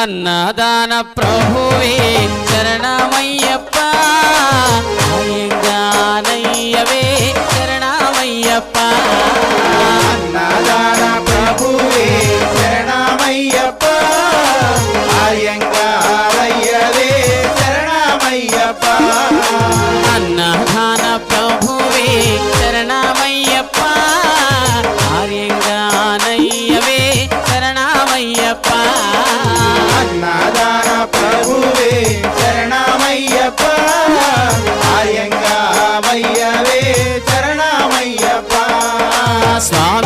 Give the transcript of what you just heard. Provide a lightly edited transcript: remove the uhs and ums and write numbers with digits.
అన్నదాన ప్రభువే శరణమయ్యప్ప అయ్యంగానయ్యవే శరణమయ్యప్ప అన్నదాన ప్రభువే శరణమయ్యప్ప అయ్యంగారయ్యవే శరణమయ్యప్ప అన్నదాన ప్రభువే శరణమయ్యప్ప ఆర్యంగానయ్యవే శరణమయ్యప్ప అన్నదాన ప్రభువే శరణమయ్యప్ప అయ్యంగారయ్యవే శరణమయ్యప్ప స్వామి